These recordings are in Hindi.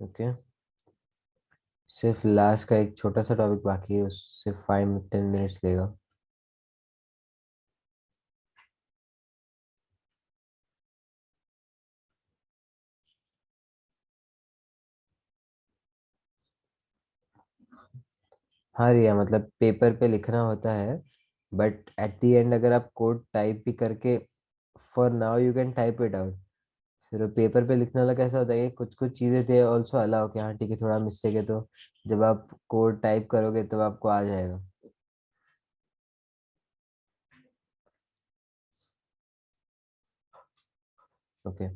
ओके, सिर्फ लास्ट का एक छोटा सा टॉपिक बाकी है, उससे 5-10 मिनट्स लेगा। हाँ रिया, मतलब पेपर पे लिखना होता है, बट एट द एंड अगर आप कोड टाइप भी करके, for now you can type it out. फिर पेपर पे लिखने वाला कैसा होता है कि कुछ कुछ चीज़ें थे ऑल्सो अलाउ, कि हाँ ठीक है थोड़ा मिस्टेक है, तो जब आप कोड टाइप करोगे तब आपको आ जाएगा। ओके।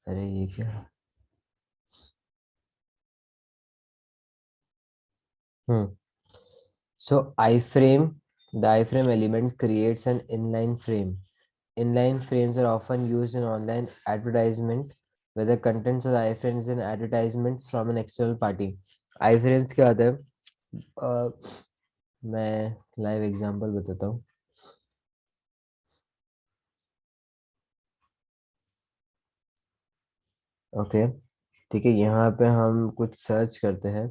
अरे ये क्या। हम्म। So iframe, the iframe element creates an inline frame. Inline frames are often used in online advertisement, where the contents of the iframe is an advertisement from an external party. Iframes क्या होता है? अ, मैं लाइव एग्जांपल बताता हूँ। ओके, ठीक है, यहाँ पे हम कुछ सर्च करते हैं।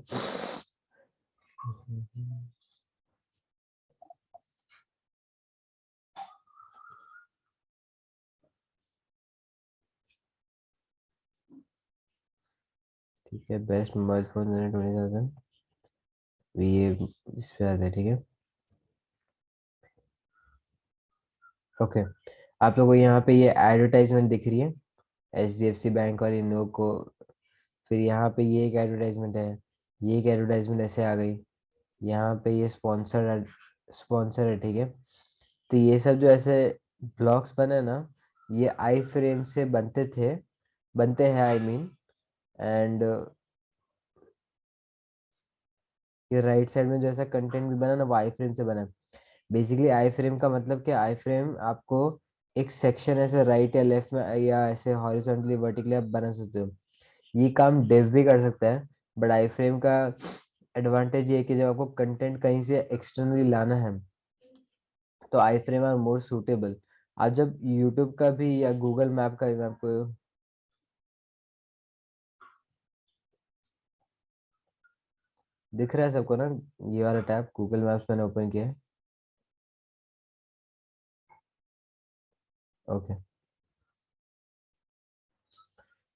ठीक है, बेस्ट मोबाइल फोन 20,000, ये इस पे आता है, ठीक है। ओके, आप लोगों को यहाँ पे ये एडवर्टाइजमेंट दिख रही है, HDFC बैंक और इनो को। फिर यहाँ पे ये एक एडवर्टाइजमेंट है, ये एक एडवर्टाइजमेंट ऐसे आ गई। यहाँ पे ये स्पॉन्सर है, ठीक है। तो ये सब जो ऐसे ब्लॉग्स बने ना, ये आई फ्रेम से बनते हैं, आई मीन। एंड ये राइट साइड में जो ऐसा कंटेंट भी बना ना, वो आई फ्रेम से बना है। बेसिकली आई फ्रेम का मतलब क्या, आई फ्रेम आपको एक सेक्शन ऐसे राइट या लेफ्ट में या ऐसे हॉरिजॉन्टली वर्टिकली आप बना सकते हो। ये काम डेव भी कर सकता है, बट आई फ्रेम का एडवांटेज ये है कि जब आपको कंटेंट कहीं से एक्सटर्नली लाना है, तो आई फ्रेम आर मोर सूटेबल। आज जब यूट्यूब का भी या गूगल मैप का भी, मैं आपको दिख रहा है सबको ना, ये वाला टैब गूगल मैप्स मैंने ओपन किया है। ओके,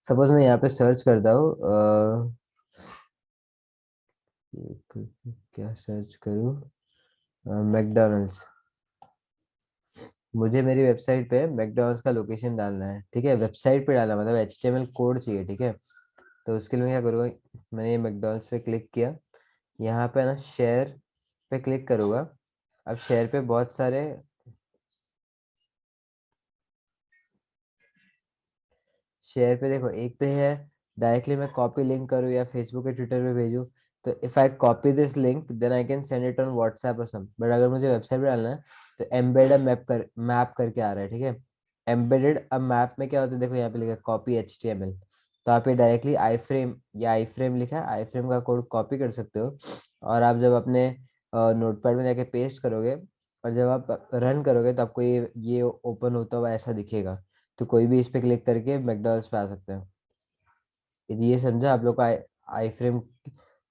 सपोज मैं यहाँ पे सर्च करता हूँ, क्या सर्च करूँ, मैकडोनल्ड्स। मुझे मेरी वेबसाइट पे मैकडोनल्ड्स का लोकेशन डालना है, ठीक है, वेबसाइट पे डालना मतलब HTML कोड चाहिए, ठीक है। तो उसके लिए मैं क्या करूँगा, मैंने ये मैकडोनल्ड्स पे क्लिक किया, यहाँ पे ना शेयर पे क्लिक करूँगा। अब शेयर पे बहुत सारे, शेयर पे देखो, एक तो है डायरेक्टली मैं कॉपी लिंक करूँ या फेसबुक या ट्विटर पे भेजूँ। तो if I copy this link then I can send it on WhatsApp और सम, बट अगर मुझे वेबसाइट पे डालना है तो एम्बेड मैप करके आ रहा है, ठीक है। एम्बेडेड अब मैप में क्या होता है, देखो यहाँ पे लिखा है कॉपी HTML। तो आप ये डायरेक्टली आई फ्रेम या आई फ्रेम लिखा है, आई फ्रेम का कोड कॉपी कर सकते हो। और आप जब अपने नोटपैड में जाके पेस्ट करोगे और जब आप रन करोगे तो आपको ये ओपन होता हुआ ऐसा दिखेगा। तो कोई भी इस पे क्लिक करके मैकडॉनल्ड्स पे आ सकते हैं। यदि ये समझा आप लोग का, आई फ्रेम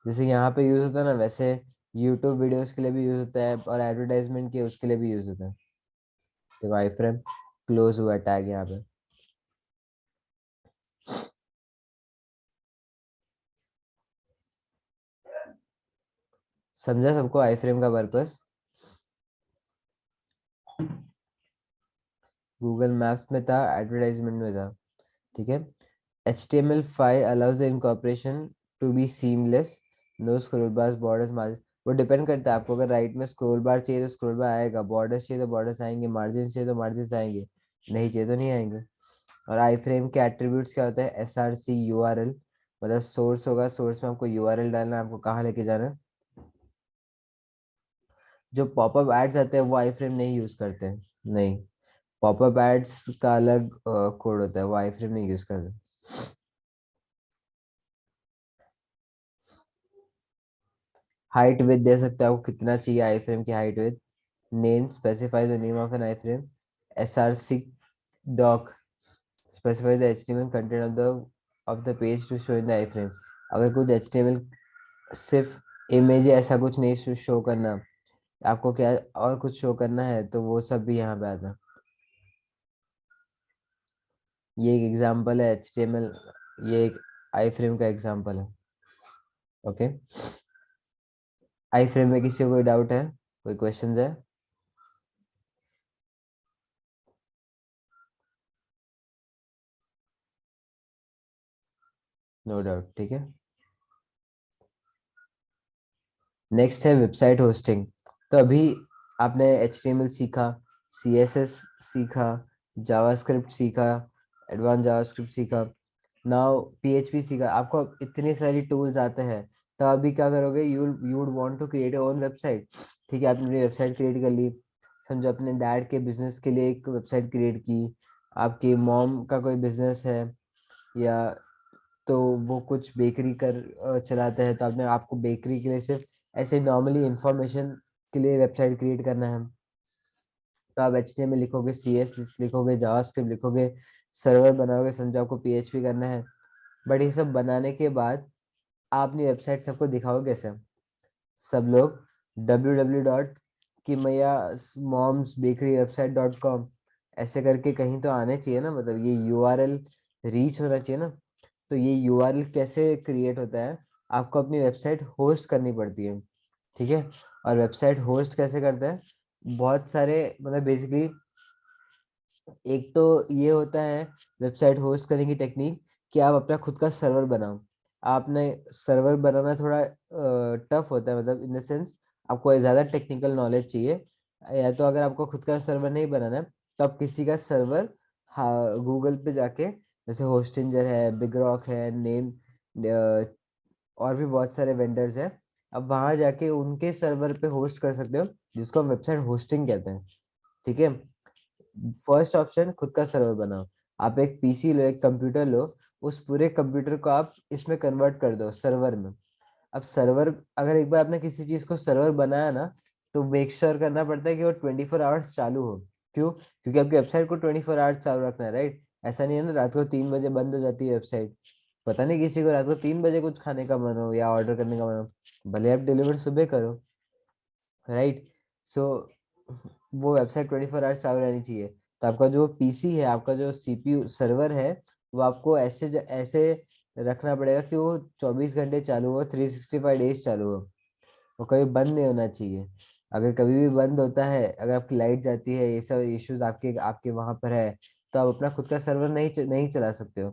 जैसे यहाँ पे यूज होता है ना, वैसे यूट्यूब वीडियोस के लिए भी यूज होता है और एडवर्टाइजमेंट के उसके लिए भी यूज होता है। तो आई फ्रेम क्लोज हुआ टैग यहाँ पे। समझा सबको आई फ्रेम का पर्पस। गूगल मैप्स में था, एडवर्टाइजमेंट में था, ठीक है। HTML5 allows the incorporation to be seamless, no scroll bars, borders, margin। वो डिपेंड करता है आपको, अगर राइट में स्क्रॉल बार चाहिए तो स्क्रॉल बार आएगा, बॉर्डर्स चाहिए तो बॉर्डर्स आएंगे, मार्जिन चाहिए तो मार्जिन आएंगे, नहीं चाहिए तो नहीं आएंगे। और आई फ्रेम के एट्रीब्यूट्स क्या होता है, SRC URL, मतलब सोर्स होगा, सोर्स में आपको URL डालना है, आपको कहाँ लेके जाना है। जो पॉपअप एड्स आते हैं वो आई फ्रेम नहीं यूज करते हैं, नहीं। पॉपअप एड्स का अलग कोड होता है, वो आई फ्रेम नहीं यूज करते। हाइट विथ दे सकते हो, आपको कितना चाहिए आई फ्रेम की height width. Name, specify the name of an iframe. SRC doc, specify the HTML content of the page to show in the iframe। अगर कुछ HTML सिर्फ इमेज ऐसा कुछ नहीं शो करना, आपको क्या और कुछ शो करना है तो वो सब भी यहाँ पे आता है। ये एक एग्जांपल है HTML, ये एक आई फ्रेम का एग्जांपल है। ओके, आई फ्रेम में किसी को कोई डाउट है, कोई क्वेश्चंस है? नो डाउट, ठीक है। नेक्स्ट है वेबसाइट होस्टिंग। तो अभी आपने HTML सीखा, CSS सीखा, जावास्क्रिप्ट सीखा, एडवांस जावास्क्रिप्ट सीखा, नाउ PHP सीखा, आपको अब इतनी सारी टूल्स आते हैं। तो अभी क्या करोगे, you would want to create your own website. ठीक है, आपने वेबसाइट क्रिएट कर ली, समझो अपने डैड के बिजनेस के लिए एक वेबसाइट क्रिएट की, आपकी मॉम का कोई बिजनेस है, या तो वो कुछ बेकरी चलाते हैं, तो आपने आपको बेकरी के लिए सिर्फ ऐसे नॉर्मली इंफॉर्मेशन के लिए वेबसाइट क्रिएट करना है, तो आप HTML लिखोगे, CSS लिखोगे, जावास्क्रिप्ट लिखोगे, सर्वर बनाओगे, समझो आपको PHP करना है। बट ये सब बनाने के बाद आप अपनी वेबसाइट सबको दिखाओगे कैसे? सब लोग www. कि मैया मॉम्स बेकरी वेबसाइट .com ऐसे करके कहीं तो आने चाहिए ना, मतलब ये URL रीच होना चाहिए ना। तो ये URL कैसे क्रिएट होता है, आपको अपनी वेबसाइट होस्ट करनी पड़ती है। ठीक है, और वेबसाइट होस्ट कैसे करते हैं, बहुत सारे मतलब बेसिकली एक तो ये होता है वेबसाइट होस्ट करने की टेक्निक, कि आप अपना खुद का सर्वर बनाओ। आपने सर्वर बनाना थोड़ा टफ होता है, मतलब इन द सेंस आपको ज़्यादा टेक्निकल नॉलेज चाहिए। या तो अगर आपको खुद का सर्वर नहीं बनाना है, तो आप किसी का सर्वर, हाँ, गूगल पे जाके, जैसे होस्टिंजर है, बिगरॉक है, नेम, और भी बहुत सारे वेंडर्स हैं, अब वहां जाके उनके सर्वर पे होस्ट कर सकते हो, जिसको हम वेबसाइट होस्टिंग कहते हैं। ठीक है, फर्स्ट ऑप्शन खुद का सर्वर बनाओ। आप एक PC लो, एक कंप्यूटर लो, उस पूरे कंप्यूटर को आप इसमें कन्वर्ट कर दो सर्वर में। अब सर्वर, अगर एक बार आपने किसी चीज को सर्वर बनाया ना, तो मेक श्योर करना पड़ता है कि वो 24 आवर्स चालू हो। क्यों? क्योंकि आपकी वेबसाइट को 24 आवर्स चालू रखना है, राइट? ऐसा नहीं है ना रात को 3 बजे बंद हो जाती है वेबसाइट। पता नहीं किसी को रात को 3 बजे कुछ खाने का मन हो या ऑर्डर करने का मन हो, भले आप डिलीवर सुबह करो, राइट? सो वो वेबसाइट 24 आवर्स चालू रहनी चाहिए। तो आपका जो PC है, आपका जो CPU सर्वर है, वो आपको ऐसे रखना पड़ेगा कि वो 24 घंटे चालू हो, 365 डेज चालू हो, वो कभी बंद नहीं होना चाहिए। अगर कभी भी बंद होता है, अगर आपकी लाइट जाती है, ये सब इश्यूज आपके आपके वहां पर है, तो आप अपना खुद का सर्वर नहीं चला सकते हो।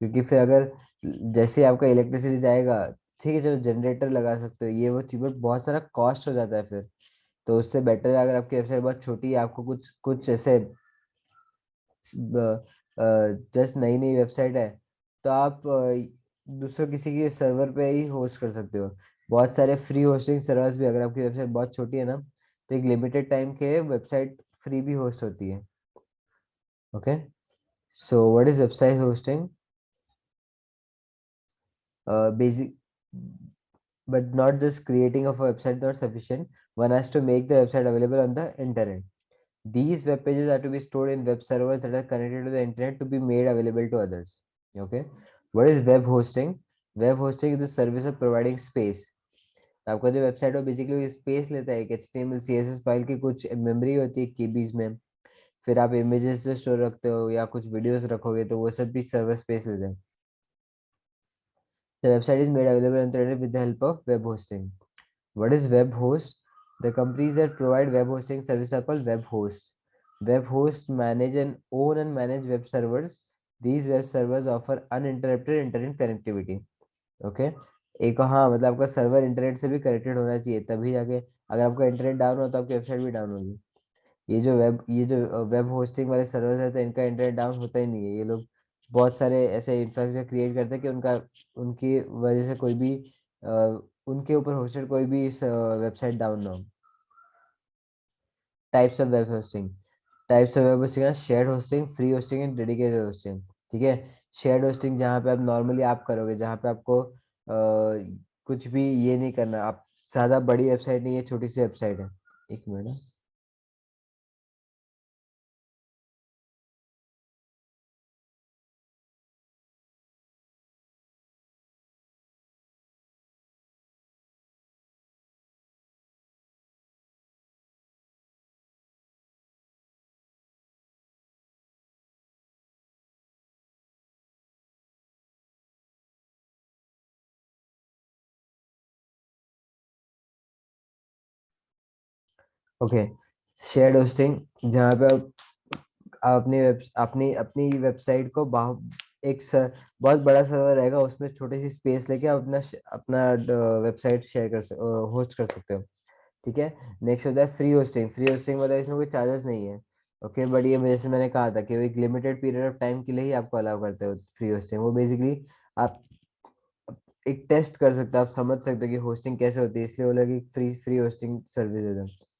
क्योंकि फिर अगर जैसे ही आपका इलेक्ट्रिसिटी जाएगा, ठीक है चलो जनरेटर लगा सकते हो, ये वो चीज, बट बहुत सारा कॉस्ट हो जाता है फिर। तो उससे बेटर है, अगर आपकी वेबसाइट बहुत छोटी है, आपको कुछ कुछ ऐसे जस्ट नई नई वेबसाइट है, तो आप दूसरों किसी के सर्वर पे ही होस्ट कर सकते हो। बहुत सारे फ्री होस्टिंग सर्वर्स भी, अगर आपकी वेबसाइट बहुत छोटी है ना, तो एक लिमिटेड टाइम के वेबसाइट फ्री भी होस्ट होती है। Okay, so what is website hosting? Basic, but not just creating of a website not sufficient. One has to make the website available on the internet. These web pages are to be stored in web servers that are connected to the internet to be made available to others. Okay, what is web hosting? Web hosting is the service of providing space। तो आपका जो वेबसाइट है बेसिकली स्पेस लेता है, एक HTML CSS फाइल की कुछ मेमोरी होती है KBs में, फिर आप इमेजेस जो स्टोर रखते हो या कुछ वीडियोस रखोगे, तो वो सब भी सर्वर स्पेस लेते हैं। The website is made available on the internet with the help of web hosting. What is web host? The companies that provide web hosting services are called web hosts. Web hosts manage and own and manage web servers. These web servers offer uninterrupted internet connectivity. Okay, एक हाँ मतलब आपका सर्वर इंटरनेट से भी कनेक्टेड होना चाहिए, तभी जाके, अगर आपका इंटरनेट डाउन हो तो आपकी वेबसाइट भी डाउन होगी। ये जो वेब होस्टिंग वाले सर्वर रहते हैं, इनका इंटरनेट डाउन होता ही नहीं है। ये लोग बहुत सारे ऐसे इंफ्रास्ट्रक्चर क्रिएट करते हैं कि उनका, उनकी वजह से कोई भी अ, उनके ऊपर होस्टेड कोई भी वेबसाइट डाउन ना हो। Types of web hosting. Types of web hosting है shared hosting, free hosting and dedicated hosting. ठीक है, शेयर्ड होस्टिंग जहाँ पे आप नॉर्मली आप करोगे, जहाँ पे आपको कुछ भी ये नहीं करना, आप ज्यादा बड़ी वेबसाइट नहीं है, छोटी सी वेबसाइट है। एक मिनट। ओके, शेयर्ड होस्टिंग, जहाँ पे आप अपनी अपनी वेबसाइट को बहुत बड़ा सर्वर रहेगा, उसमें छोटी सी स्पेस लेके आप अपना वेबसाइट शेयर होस्ट कर सकते हो। ठीक है। नेक्स्ट होता है फ्री होस्टिंग। फ्री होस्टिंग मतलब इसमें कोई चार्जेस नहीं है। ओके, बट ये जैसे मैंने कहा था कि वो एक लिमिटेड पीरियड ऑफ टाइम के लिए ही आपको अलाउ करते हो फ्री होस्टिंग। वो बेसिकली आप एक टेस्ट कर सकते हो, आप समझ सकते हो कि होस्टिंग कैसे होती है, इसलिए वो लोग एक फ्री फ्री होस्टिंग सर्विस देते हैं।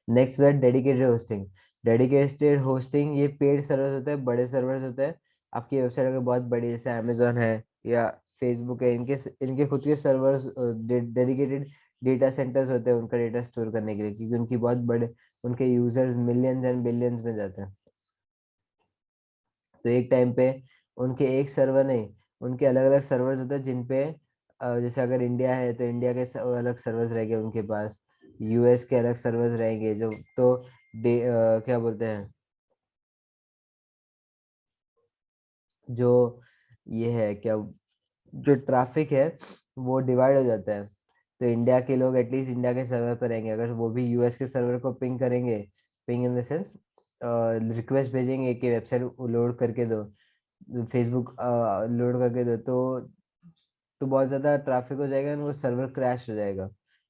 नेक्स्ट है डेडिकेटेड होस्टिंग। डेडिकेटेड होस्टिंग ये पेड सर्वर्स होते हैं, बड़े सर्वर्स होते हैं। आपकी वेबसाइट अगर बहुत बड़ी जैसे अमेजोन है या फेसबुक है, इनके इनके खुद के सर्वर्स, डेडिकेटेड डेटा सेंटर्स होते हैं उनका डेटा स्टोर करने के लिए, क्योंकि उनकी बहुत बड़े, उनके यूजर्स मिलियंस एंड बिलियंस में जाते हैं। तो एक टाइम पे उनके एक सर्वर नहीं, उनके अलग अलग सर्वर्स होते हैं जिन पे जैसे अगर इंडिया है तो इंडिया के अलग सर्वर्स रहेंगे उनके पास, यूएस के अलग सर्वर्स रहेंगे जो, तो क्या बोलते हैं, जो ये है क्या, जो ट्रैफिक है वो डिवाइड हो जाता है। तो इंडिया के लोग एटलीस्ट इंडिया के सर्वर पर रहेंगे, अगर वो भी यूएस के सर्वर को पिंग करेंगे, ping in the sense request भेजेंगे कि वेबसाइट लोड करके दो, फेसबुक लोड करके दो, तो बहुत ज़्यादा ट्रैफिक हो जाएगा और वो सर्वर क्रैश हो जाएगा।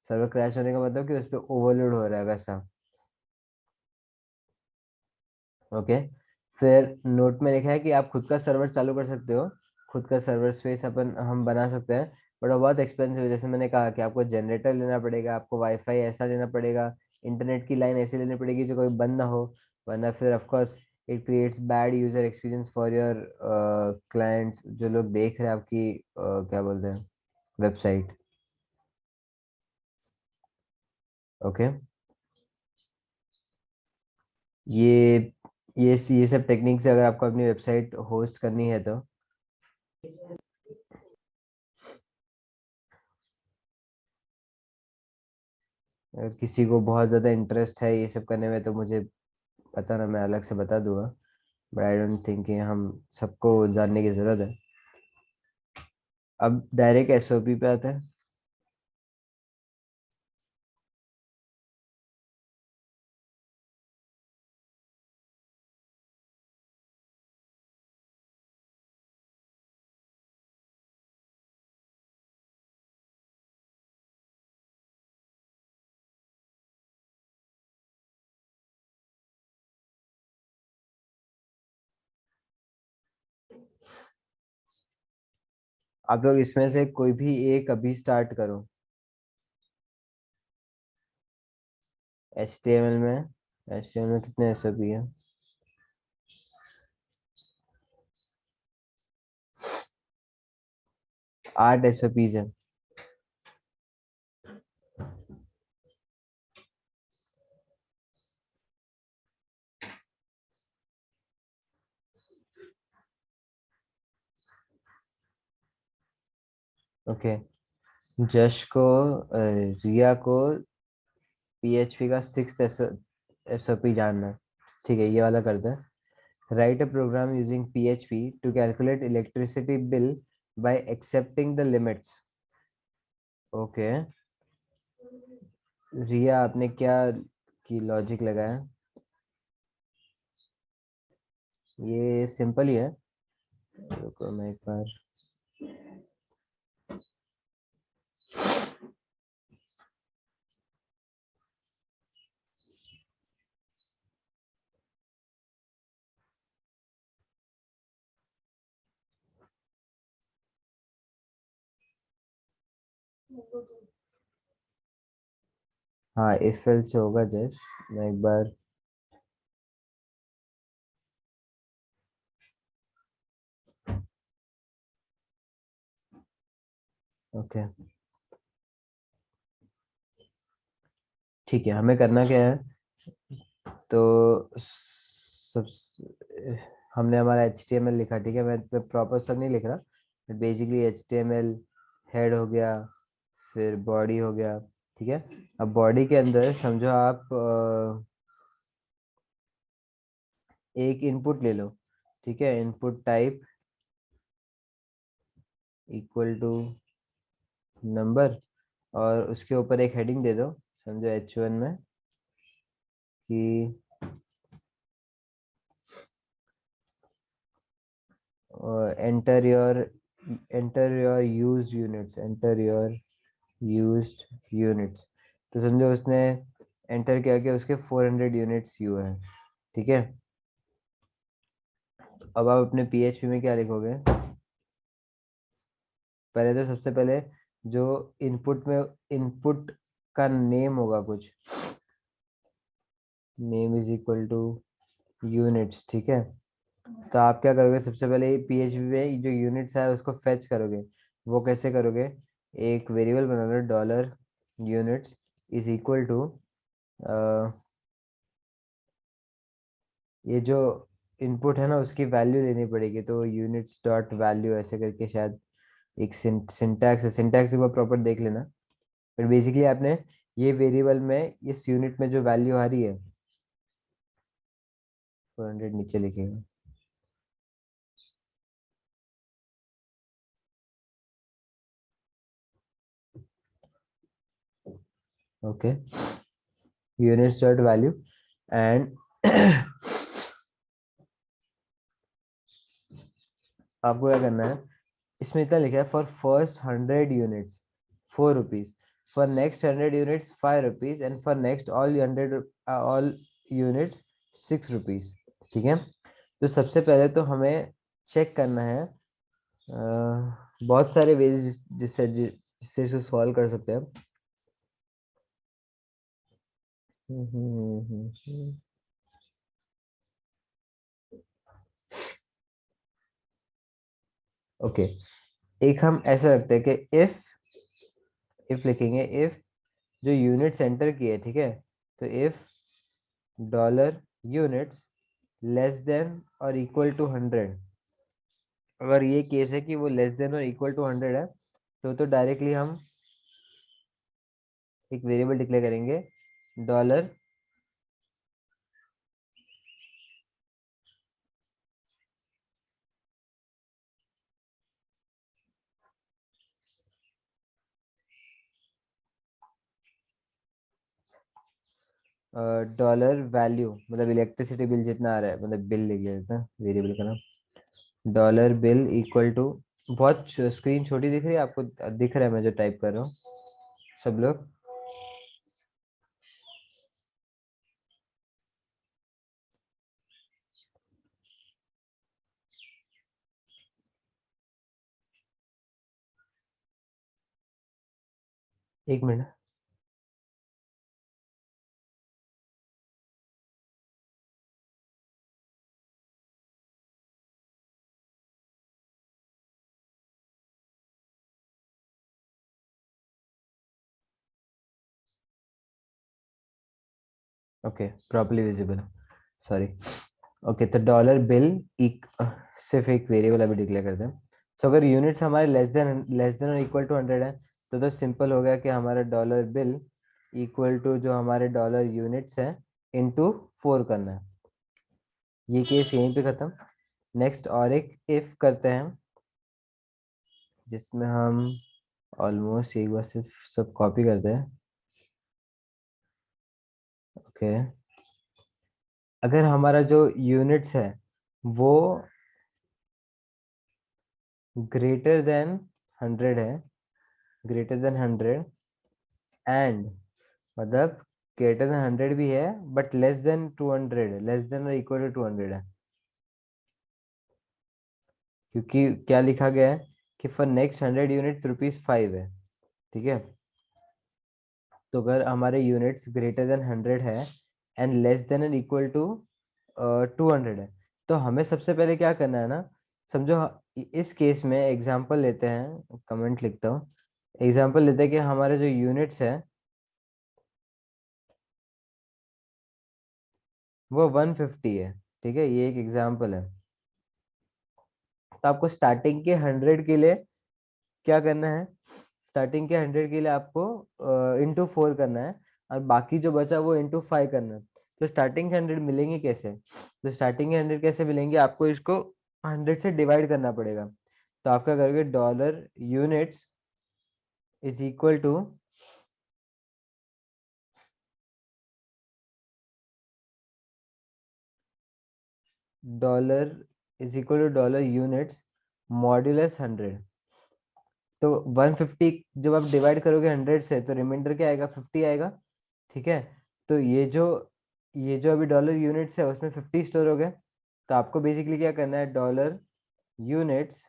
सर्वर क्रैश होने का मतलब कि उस पर ओवरलोड हो रहा है वैसा। ओके। फिर नोट में लिखा है कि आप खुद का सर्वर चालू कर सकते हो, खुद का सर्वर स्पेस अपन हम बना सकते हैं, बट वो बहुत एक्सपेंसिव है। जैसे मैंने कहा कि आपको जनरेटर लेना पड़ेगा, आपको वाईफाई ऐसा लेना पड़ेगा, इंटरनेट की लाइन ऐसी लेनी पड़ेगी जो कोई बंद ना हो, वरना फिर of course it creates bad user experience for your clients, जो लोग देख रहे हैं आपकी क्या बोलते हैं, वेबसाइट। ओके। ये ये सब टेक्निक से अगर आपको अपनी वेबसाइट होस्ट करनी है तो अगर किसी को बहुत ज़्यादा इंटरेस्ट है ये सब करने में तो मुझे पता ना, मैं अलग से बता दूंगा, बट आई डोंट थिंक कि हम सबको जानने की ज़रूरत है। अब डायरेक्ट एसओपी पे आते हैं। आप लोग इसमें से कोई भी एक अभी स्टार्ट करो। HTML में, HTML में कितने एसओपी है? 8 एसओपीज है। ओके। जश को रिया को PHP का 6 एसओपी जानना है। ठीक है, ये वाला करते हैं। Write a program using PHP to calculate electricity bill by accepting the limits. Okay. Riya आपने क्या की लॉजिक लगाया? ये सिंपल ही है। रुको मैं एक बार। हाँ, इफ एल्स से होगा जस्ट, मैं एक बार। ओके। ठीक है, हमें करना क्या है, तो सब हमने हमारा HTML लिखा, ठीक है, मैं प्रॉपर सब नहीं लिख रहा, बट बेसिकली HTML हेड हो गया, फिर बॉडी हो गया, ठीक है। अब बॉडी के अंदर समझो आप एक इनपुट ले लो, ठीक है, input type equal to number, और उसके ऊपर एक हेडिंग दे दो, समझो H1 में कि एंटर योर यूज्ड यूनिट्स। तो समझो उसने एंटर किया कि उसके 400 यूनिट्स यू है, ठीक है। अब आप अपने PHP में क्या लिखोगे, पहले तो सबसे पहले जो इनपुट का नेम होगा कुछ, name is equal two units, ठीक है। तो आप क्या करोगे, सबसे पहले PHP में जो यूनिट्स है उसको फेच करोगे। वो कैसे करोगे, एक वेरिएबल बनाना, dollar units is equal to, ये जो इनपुट है ना उसकी वैल्यू लेनी पड़ेगी, तो यूनिट्स डॉट वैल्यू ऐसे करके शायद एक सिंटैक्स है, सिंटैक्स एक बार प्रॉपर देख लेना। पर बेसिकली आपने ये वेरिएबल में इस यूनिट में जो वैल्यू आ रही है 400 नीचे लिखेगा। Okay, units dot value and आपको क्या करना है, इसमें इतना लिखा है, for first 100 units 4 rupees, for next 100 units 5 rupees, and for next all units 6 rupees, ठीक है। तो सबसे पहले तो हमें चेक करना है, बहुत सारे वेज जिससे इसको सॉल्व कर सकते हैं। ओके, एक हम ऐसा रखते हैं कि इफ लिखेंगे, इफ जो यूनिट सेंटर की है, ठीक है, तो if dollar units less than और इक्वल टू 100, अगर ये केस है कि वो लेस देन और इक्वल टू 100 है, तो डायरेक्टली हम एक वेरिएबल डिक्लेयर करेंगे, डॉलर डॉलर वैल्यू, मतलब इलेक्ट्रिसिटी बिल जितना आ रहा है, मतलब बिल लिख लेते हैं वेरिएबल का नाम, डॉलर बिल इक्वल टू, बहुत स्क्रीन छोटी दिख रही है आपको, दिख रहा है मैं जो टाइप कर रहा हूँ सब लोग। एक minute. Okay, properly visible, sorry. Okay, तो डॉलर बिल एक सिर्फ एक वेरिएबल अभी डिक्लेयर करते हैं। सो अगर यूनिट्स हमारे लेस देन और इक्वल टू 100 है, तो सिंपल हो गया कि हमारा डॉलर बिल इक्वल टू जो हमारे डॉलर यूनिट्स हैं इनटू 4 करना है। ये केस यहीं पे खत्म। नेक्स्ट और एक इफ करते हैं, जिसमें हम ऑलमोस्ट एक बार सिर्फ सब कॉपी करते हैं। ओके, अगर हमारा जो यूनिट्स है वो ग्रेटर देन 100 है, ग्रेटर देन 100, एंड मतलब ग्रेटर देन 100 भी है but less than 200, less than और इक्वल टू 200 है, क्योंकि क्या लिखा गया है कि फॉर नेक्स्ट 100 यूनिट ₹5 है, ठीक है। तो अगर हमारे यूनिट्स ग्रेटर देन 100 है and less than and equal to 200 है, तो हमें सबसे पहले क्या करना है ना, समझो इस केस में एग्जांपल लेते हैं, कमेंट लिखता हूँ, एग्जांपल लेते हैं कि हमारे जो यूनिट्स है वो 150 है, ठीक है, ये एक एग्जाम्पल है। तो आपको स्टार्टिंग के 100 के लिए क्या करना है, स्टार्टिंग के 100 के लिए आपको इंटू 4 करना है, और बाकी जो बचा वो इंटू 5 करना है। तो स्टार्टिंग के 100 मिलेंगे कैसे, तो स्टार्टिंग के 100 कैसे मिलेंगे, आपको इसको 100 से डिवाइड करना पड़ेगा। तो आप क्या करोगे, dollar units is equal to dollar dollar units modulus 100। तो 150 जब आप डिवाइड करोगे 100 से तो रिमाइंडर क्या आएगा, 50 आएगा, ठीक है। तो ये जो अभी डॉलर यूनिट्स है उसमें 50 स्टोर हो गए। तो आपको बेसिकली क्या करना है, dollar units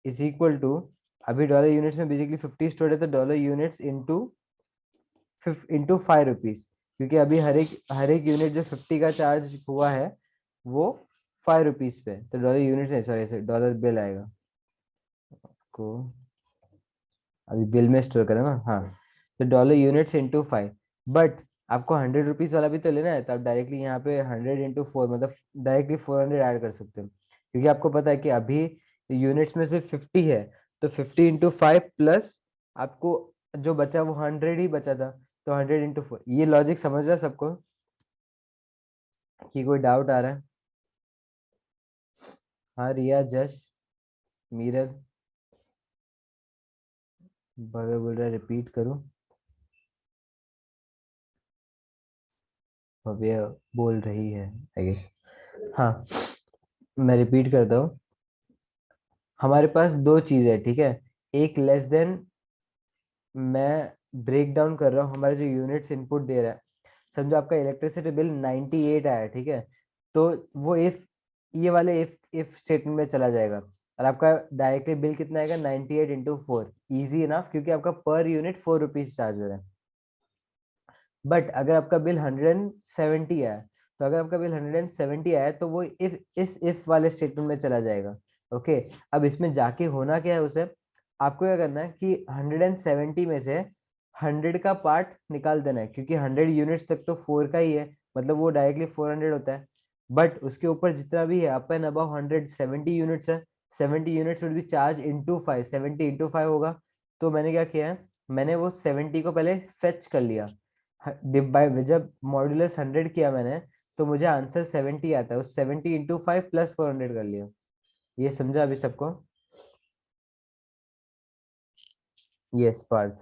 is equal to, अभी डॉलर यूनिट्स में बेसिकली 50 स्टोर है, तो डॉलर यूनिट्स इंटू 5 रुपीज, क्योंकि अभी हर एक यूनिट जो 50 का चार्ज हुआ है वो 5 रुपीज पे, तो डॉलर यूनिट नहीं, सॉरी डॉलर बिल आएगा को, अभी बिल में स्टोर करें ना, हाँ। तो डॉलर यूनिट्स इंटू 5, बट आपको 100 रुपीज वाला भी तो लेना है, तो आप डायरेक्टली यहाँ पे 100 इंटू 4, मतलब डायरेक्टली 400 ऐड कर सकते हैं, क्योंकि आपको पता है कि अभी यूनिट्स में सिर्फ 50 है। तो 50 इंटू 5 प्लस आपको जो बचा वो 100 ही बचा था, तो 100 इंटू 4। ये लॉजिक समझ रहा है सबको, कि कोई डाउट आ रहा है? हाँ, रिया, जश, मीरल, भव्य बोल रहा है रिपीट करूँ? भव्य बोल रही है, आई गेस। हाँ, मैं रिपीट करता हूँ। हमारे पास दो चीज़ है, ठीक है। एक लेस देन, मैं ब्रेक डाउन कर रहा हूँ हमारे जो यूनिट्स इनपुट दे रहा है। समझो आपका इलेक्ट्रिसिटी बिल 98 आया, ठीक है। तो वो इफ, ये वाले इफ स्टेटमेंट में चला जाएगा, और आपका डायरेक्टली बिल कितना आएगा, 98 इंटू 4, ईजी इनफ, क्योंकि आपका पर यूनिट 4 रुपीज चार्ज हो रहा है। बट अगर आपका बिल 170 आया, तो अगर आपका बिल 170 आया तो वो इस इफ वाले स्टेटमेंट में चला जाएगा। ओके। अब इसमें जाके होना क्या है उसे, आपको क्या करना है कि 170 में से 100 का पार्ट निकाल देना है, क्योंकि 100 यूनिट्स तक तो 4 का ही है, मतलब वो डायरेक्टली 400 होता है। बट उसके ऊपर जितना भी है अप एंड अबव 170 यूनिट्स है, 70 units would be charge into 5, 70 into 5 होगा। तो मैंने क्या किया है, मैंने वो 70 को पहले फेच कर लिया। बाय जब मॉड्यूलस 100 किया मैंने, तो मुझे आंसर 70 आता है, उस 70 इंटू 5 प्लस 400 कर लिया। ये समझा अभी सबको? यस पार्थ।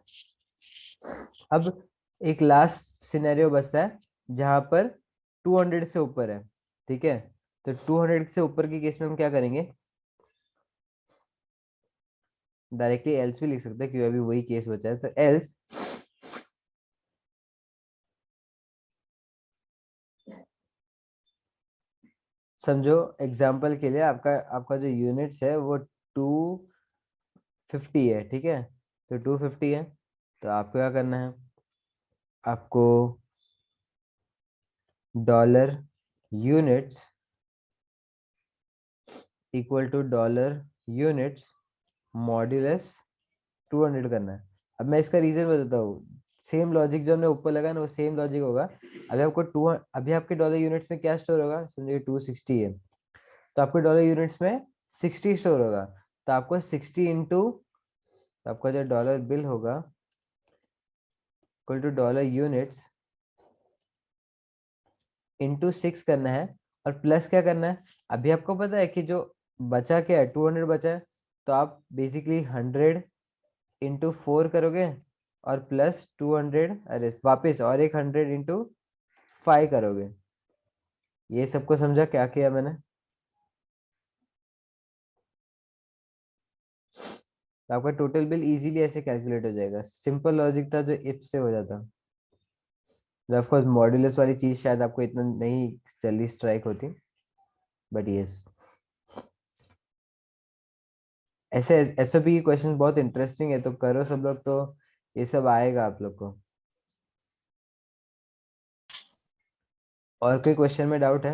अब एक लास्ट सिनेरियो बचता है, जहां पर 200 से ऊपर है, ठीक है। तो 200 से ऊपर के केस में हम क्या करेंगे, डायरेक्टली एल्स भी लिख सकते हैं, क्योंकि अभी वही केस बचा है। तो एल्स, समझो एग्जाम्पल के लिए आपका आपका जो यूनिट्स है वो 250 है, ठीक है। तो 250 है, तो आपको क्या करना है, आपको dollar units equal to dollar units modulus 200 करना है। अब मैं इसका रीजन बताता हूँ, सेम लॉजिक जो हमने ऊपर लगा ना वो सेम लॉजिक होगा। अभी आपके डॉलर यूनिट्स में क्या स्टोर होगा, समझिए 260 है, तो आपके डॉलर यूनिट्स में 60 स्टोर होगा। तो आपको 60 इंटू, आपका जो डॉलर बिल होगा equal to dollar units into 6 करना है, और प्लस क्या करना है, अभी आपको पता है कि जो बचा क्या है, 200 बचा है। तो आप बेसिकली 100 इंटू 4 करोगे, और प्लस 200, अरे वापस और एक 100 इंटू 5 करोगे। ये सबको समझा क्या किया मैंने? तो आपका टोटल बिल इजीली ऐसे कैलकुलेट हो जाएगा। सिंपल लॉजिक था जो इफ से हो जाता। ऑफ कोर्स मॉड्यूलस वाली चीज शायद आपको इतना नहीं जल्दी स्ट्राइक होती, बट यस, ऐसे ऐसे भी क्वेश्चन बहुत इंटरेस्टिंग है, तो करो सब लोग, तो ये सब आएगा आप लोग को। और कोई क्वेश्चन में डाउट है?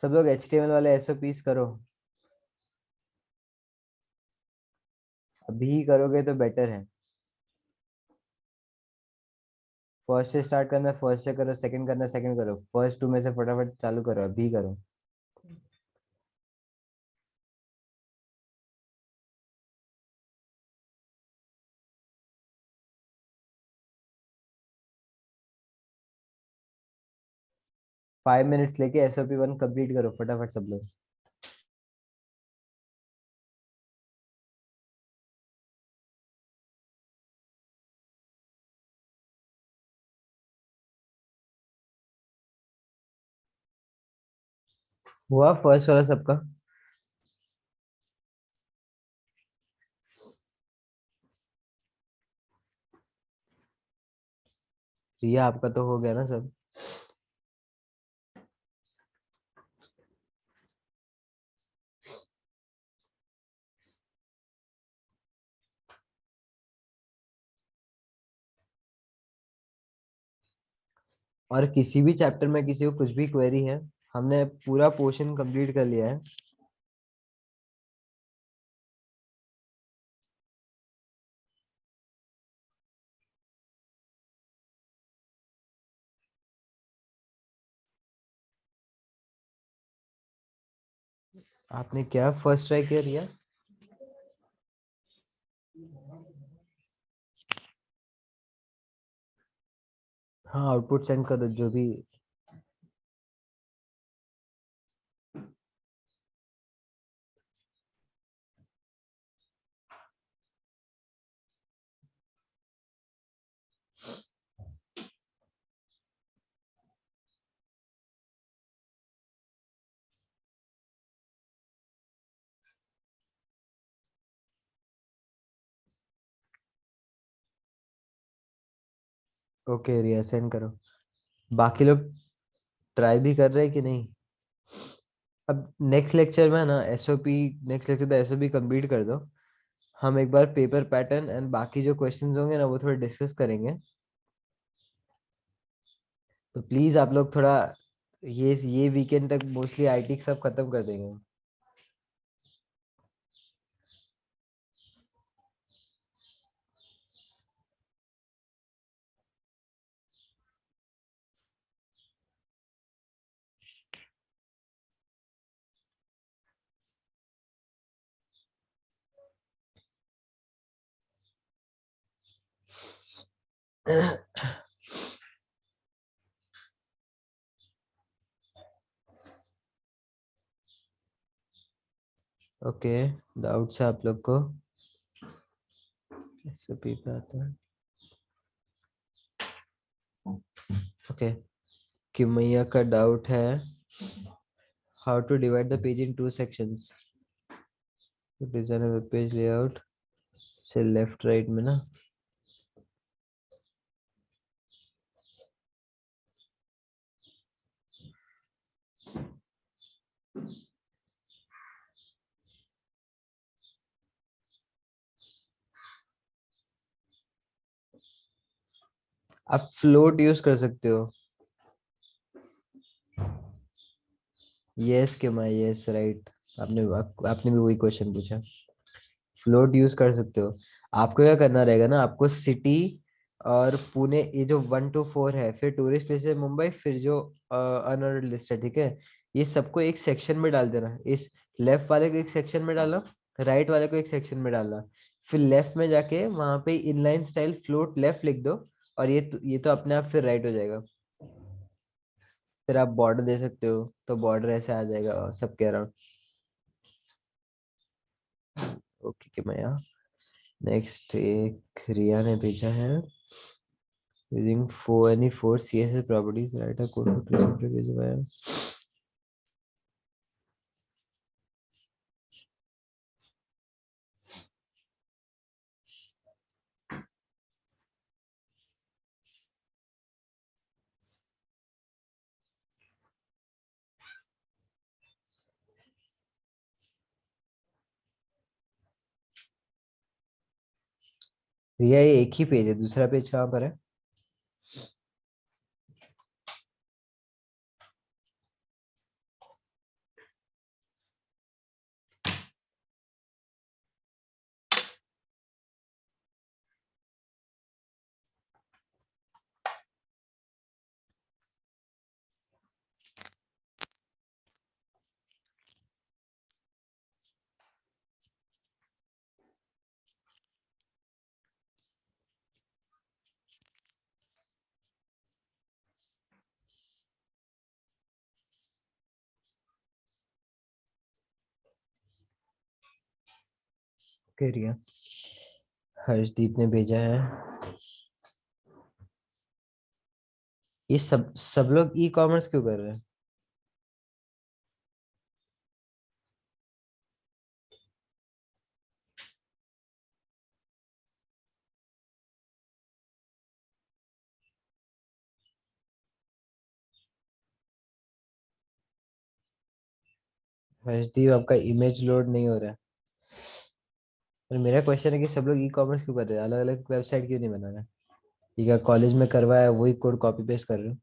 सब लोग HTML वाले SOPs करो, अभी करोगे तो बेटर है। फर्स्ट से स्टार्ट करना है, फर्स्ट से करो, सेकंड करना है सेकंड करो, फर्स्ट 2 में से फटाफट चालू करो, अभी करो। 5 मिनट्स लेके SOP 1 कंप्लीट करो फटाफट सब लोग। हुआ फर्स्ट वाला सबका? रिया आपका तो हो गया ना सब? और किसी भी चैप्टर में किसी को कुछ भी क्वेरी है, हमने पूरा पोर्शन कंप्लीट कर लिया है। आपने क्या फर्स्ट ट्राई किया रिया? हाँ आउटपुट सेंड करो जो भी। ओके रिया सेंड करो। बाकी लोग ट्राई भी कर रहे हैं कि नहीं? अब नेक्स्ट लेक्चर में ना SOP, नेक्स्ट लेक्चर तो SOP कंप्लीट कर दो। हम एक बार पेपर पैटर्न एंड बाकी जो क्वेश्चंस होंगे ना वो थोड़ा डिस्कस करेंगे। तो प्लीज आप लोग थोड़ा, ये वीकेंड तक मोस्टली IT सब खत्म कर देंगे। ओके, डाउट्स है आप लोग को? SOP पे आता है। ओके, किमैया का डाउट है how to divide the page in 2 sections, design web page layout से लेफ्ट राइट में ना। आप फ्लोट यूज कर सकते हो। यस के माई यस राइट। आपने भी वही क्वेश्चन पूछा। फ्लोट यूज कर सकते हो। आपको क्या करना रहेगा ना, आपको सिटी और पुणे, ये जो 1 to 4 है, फिर टूरिस्ट प्लेस मुंबई, फिर जो अनऑर्डर्ड लिस्ट है, ठीक है, ये सबको एक सेक्शन में डाल देना। इस लेफ्ट वाले को एक सेक्शन में डालना, राइट वाले को एक सेक्शन में डालना, फिर लेफ्ट में जाके वहां पे इनलाइन स्टाइल फ्लोट लेफ्ट लिख दो, और ये तो अपने आप फिर राइट हो जाएगा। फिर आप बॉर्डर दे सकते हो, तो बॉर्डर ऐसे आ जाएगा सबके अराउंड। ओके कि मैं यहाँ, नेक्स्ट एक रिया ने भेजा है, using any four CSS properties write a code to create a page where। रिया ये एक ही पेज है, दूसरा पेज कहाँ पर है? ओके रिया, हर्षदीप ने भेजा है। ये सब लोग ई कॉमर्स क्यों कर रहे हैं? हर्षदीप, आपका इमेज लोड नहीं हो रहा है। पर मेरा क्वेश्चन है कि सब लोग ई कॉमर्स क्यों कर रहे हैं, अलग अलग वेबसाइट क्यों नहीं बना रहे? ठीक है, कॉलेज में करवाया वही कोड कॉपी पेस्ट कर रहे हो।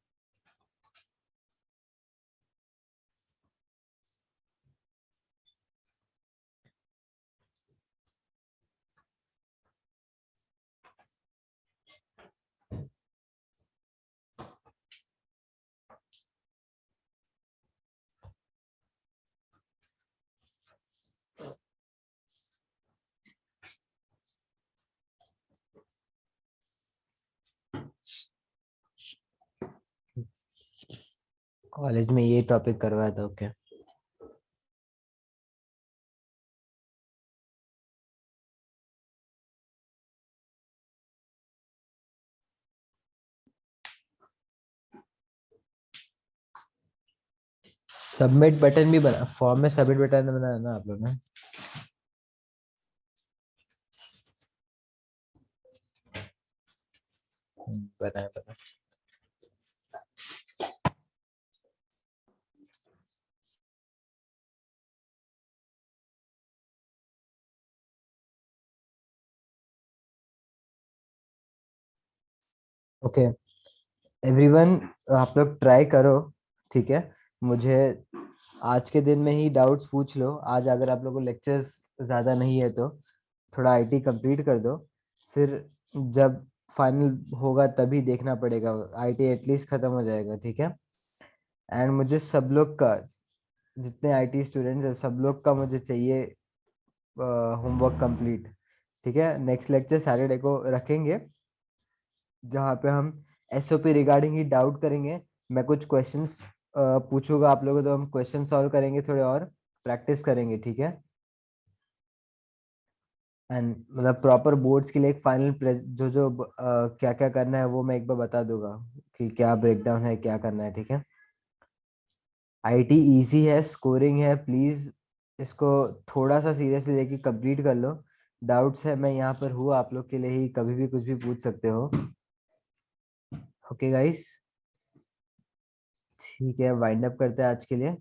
कॉलेज में ये टॉपिक करवाया था, ओके। सबमिट बटन भी बना, फॉर्म में सबमिट बटन बनाया ना आप लोग ने? बनाया बना। ओके एवरीवन, आप लोग ट्राई करो, ठीक है। मुझे आज के दिन में ही डाउट्स पूछ लो। आज अगर आप लोगों को लेक्चर्स ज़्यादा नहीं है तो थोड़ा आईटी कंप्लीट कर दो। फिर जब फाइनल होगा तभी देखना पड़ेगा, आईटी एटलीस्ट ख़त्म हो जाएगा, ठीक है। एंड मुझे सब लोग का, जितने आईटी स्टूडेंट्स हैं सब लोग का मुझे चाहिए होमवर्क कंप्लीट। ठीक है, नेक्स्ट लेक्चर सैटरडे को रखेंगे जहाँ पे हम एसओपी रिगार्डिंग ही डाउट करेंगे। मैं कुछ क्वेश्चंस पूछूंगा आप लोगों को, तो हम क्वेश्चन सॉल्व करेंगे, थोड़े और प्रैक्टिस करेंगे, ठीक है। एंड मतलब प्रॉपर बोर्ड्स के लिए एक फाइनल जो जो क्या क्या करना है वो मैं एक बार बता दूंगा कि क्या ब्रेकडाउन है, क्या करना है, ठीक है। आईटी इजी है, स्कोरिंग है, प्लीज इसको थोड़ा सा सीरियसली लेके कंप्लीट कर लो। डाउट्स है, मैं यहाँ पर हूँ आप लोग के लिए ही, कभी भी कुछ भी पूछ सकते हो। ओके गाइस, ठीक है, वाइंड अप करते हैं आज के लिए।